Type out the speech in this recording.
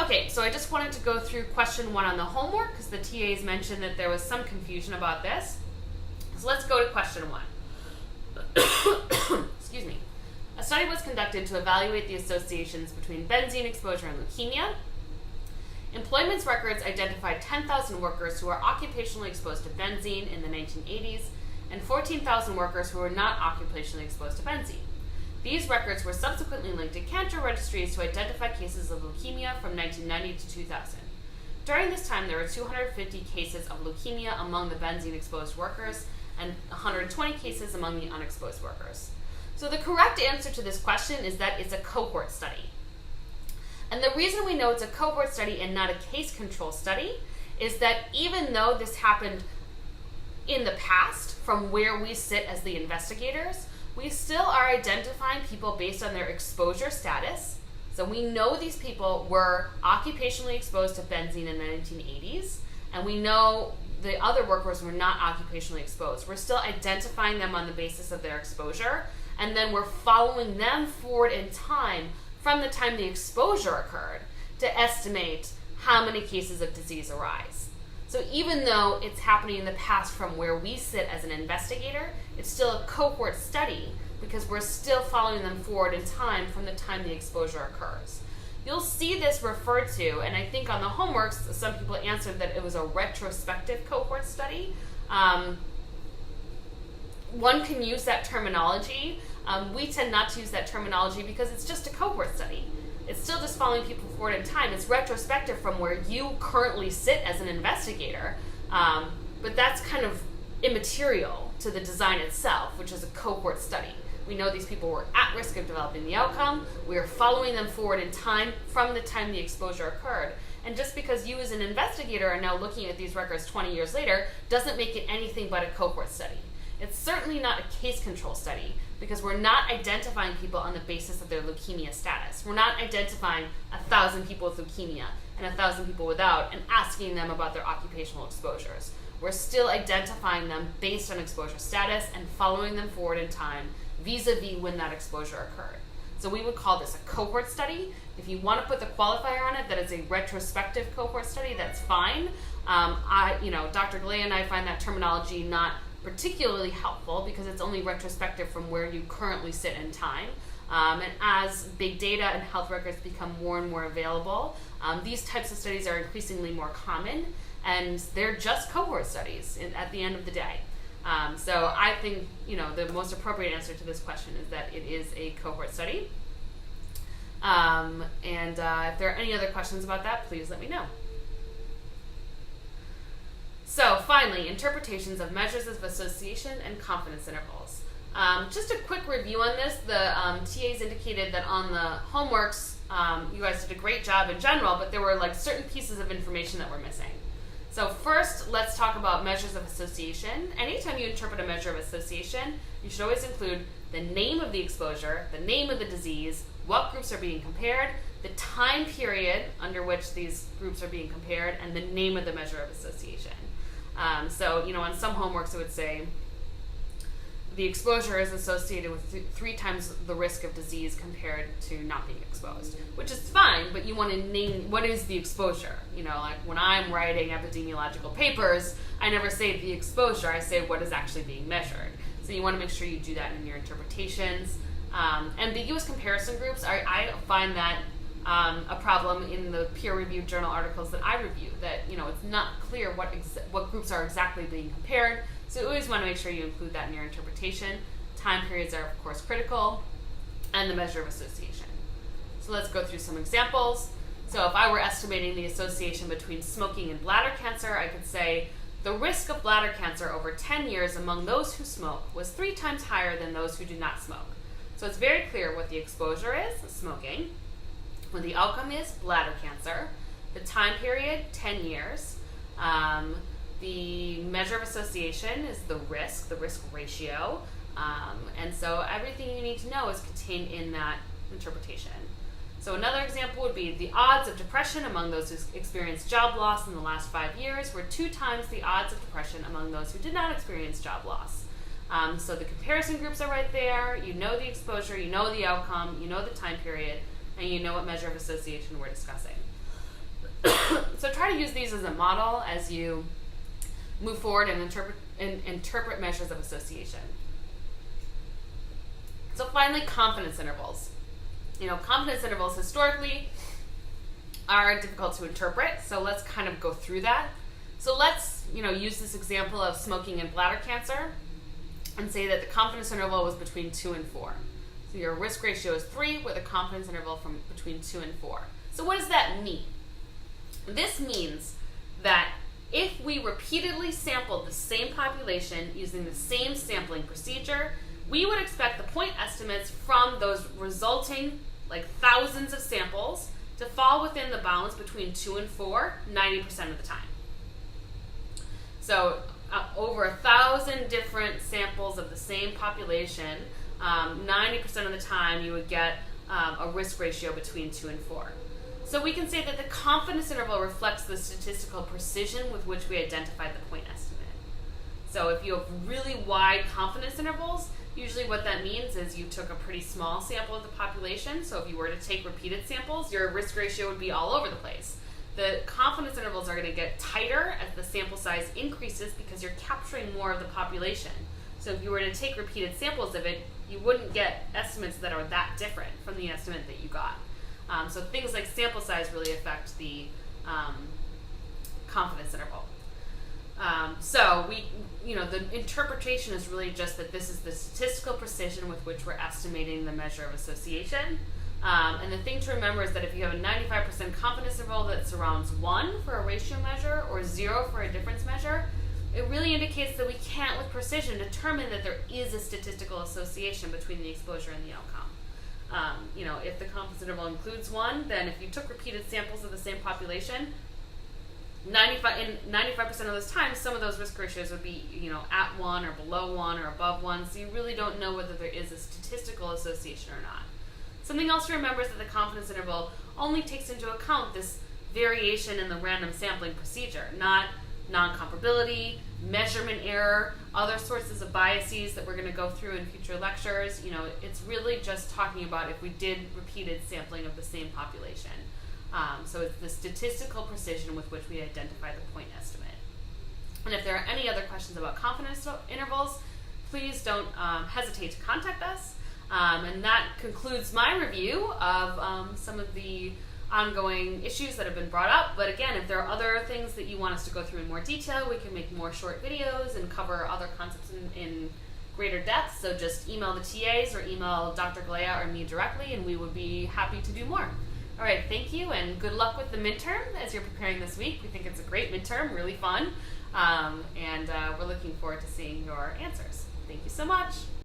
Okay, so I just wanted to go through question 1 on the homework because the TAs mentioned that there was some confusion about this. So let's go to question 1. Excuse me. A study was conducted to evaluate the associations between benzene exposure and leukemia. Employment records identified 10,000 workers who were occupationally exposed to benzene in the 1980s and 14,000 workers who were not occupationally exposed to benzene. These records were subsequently linked to cancer registries to identify cases of leukemia from 1990 to 2000. During this time, there were 250 cases of leukemia among the benzene-exposed workers and 120 cases among the unexposed workers. So the correct answer to this question is that it's a cohort study. And the reason we know it's a cohort study and not a case control study is that even though this happened in the past from where we sit as the investigators, we still are identifying people based on their exposure status. So we know these people were occupationally exposed to benzene in the 1980s, and we know the other workers were not occupationally exposed. We're still identifying them on the basis of their exposure, and then we're following them forward in time from the time the exposure occurred to estimate how many cases of disease arise. So even though it's happening in the past from where we sit as an investigator, it's still a cohort study because we're still following them forward in time from the time the exposure occurs. You'll see this referred to, and I think on the homeworks, some people answered that it was a retrospective cohort study. One can use that terminology. We tend not to use that terminology because it's just a cohort study. It's still just following people forward in time. It's retrospective from where you currently sit as an investigator, but that's kind of immaterial to the design itself, which is a cohort study. We know these people were at risk of developing the outcome. We are following them forward in time from the time the exposure occurred. And just because you as an investigator are now looking at these records 20 years later doesn't make it anything but a cohort study. It's certainly not a case control study because we're not identifying people on the basis of their leukemia status. We're not identifying 1,000 people with leukemia and 1,000 people without and asking them about their occupational exposures. We're still identifying them based on exposure status and following them forward in time vis-a-vis when that exposure occurred. So we would call this a cohort study. If you want to put the qualifier on it that it's a retrospective cohort study, that's fine. Dr. Galea and I find that terminology not particularly helpful because it's only retrospective from where you currently sit in time. And as big data and health records become more and more available, these types of studies are increasingly more common, and they're just cohort studies at the end of the day. So I think the most appropriate answer to this question is that it is a cohort study. If there are any other questions about that, please let me know. So finally, interpretations of measures of association and confidence intervals. Just a quick review on this. The TAs indicated that on the homeworks, you guys did a great job in general, but there were certain pieces of information that were missing. So first, let's talk about measures of association. Anytime you interpret a measure of association, you should always include the name of the exposure, the name of the disease, what groups are being compared, the time period under which these groups are being compared, and the name of the measure of association. On some homeworks it would say the exposure is associated with 3 times the risk of disease compared to not being exposed, which is fine, but you want to name what is the exposure. When I'm writing epidemiological papers, I never say the exposure, I say what is actually being measured. So you want to make sure you do that in your interpretations. Ambiguous comparison groups, I find that a problem in the peer-reviewed journal articles that I review, that it's not clear what groups are exactly being compared. So you always want to make sure you include that in your interpretation. Time periods are, of course, critical, and the measure of association. So let's go through some examples. So if I were estimating the association between smoking and bladder cancer, I could say the risk of bladder cancer over 10 years among those who smoke was 3 times higher than those who do not smoke. So it's very clear what the exposure is, smoking, what the outcome is, bladder cancer, the time period, 10 years, the measure of association is the risk ratio, and so everything you need to know is contained in that interpretation. So another example would be the odds of depression among those who experienced job loss in the last 5 years were 2 times the odds of depression among those who did not experience job loss. So the comparison groups are right there. You know the exposure, you know the outcome, you know the time period, and you know what measure of association we're discussing. So try to use these as a model as you move forward and interpret measures of association. So finally, confidence intervals. Confidence intervals historically are difficult to interpret, so let's kind of go through that. So let's, use this example of smoking and bladder cancer and say that the confidence interval was between 2 and 4. So your risk ratio is 3 with a confidence interval from between 2 and 4. So what does that mean? This means that if we repeatedly sampled the same population using the same sampling procedure, we would expect the point estimates from those resulting, thousands of samples, to fall within the bounds between 2 and 4 90% of the time. So over 1,000 different samples of the same population, 90% of the time you would get a risk ratio between 2 and 4. So we can say that the confidence interval reflects the statistical precision with which we identified the point estimate. So if you have really wide confidence intervals, usually what that means is you took a pretty small sample of the population. So if you were to take repeated samples, your risk ratio would be all over the place. The confidence intervals are going to get tighter as the sample size increases because you're capturing more of the population. So if you were to take repeated samples of it, you wouldn't get estimates that are that different from the estimate that you got. So things like sample size really affect the confidence interval. So the interpretation is really just that this is the statistical precision with which we're estimating the measure of association. And the thing to remember is that if you have a 95% confidence interval that surrounds 1 for a ratio measure or 0 for a difference measure, it really indicates that we can't with precision determine that there is a statistical association between the exposure and the outcome. If the confidence interval includes 1, then if you took repeated samples of the same population, 95% of those times, some of those risk ratios would be, at 1 or below 1 or above 1, so you really don't know whether there is a statistical association or not. Something else to remember is that the confidence interval only takes into account this variation in the random sampling procedure, not non-comparability, measurement error, other sources of biases that we're going to go through in future lectures. It's really just talking about if we did repeated sampling of the same population. So it's the statistical precision with which we identify the point estimate. And if there are any other questions about confidence intervals, please don't hesitate to contact us. And that concludes my review of some of the ongoing issues that have been brought up. But again, if there are other things that you want us to go through in more detail, we can make more short videos and cover other concepts in greater depth. So just email the TAs or email Dr. Galea or me directly, and we would be happy to do more. All right, thank you, and good luck with the midterm as you're preparing this week. We think it's a great midterm, really fun, and we're looking forward to seeing your answers. Thank you so much.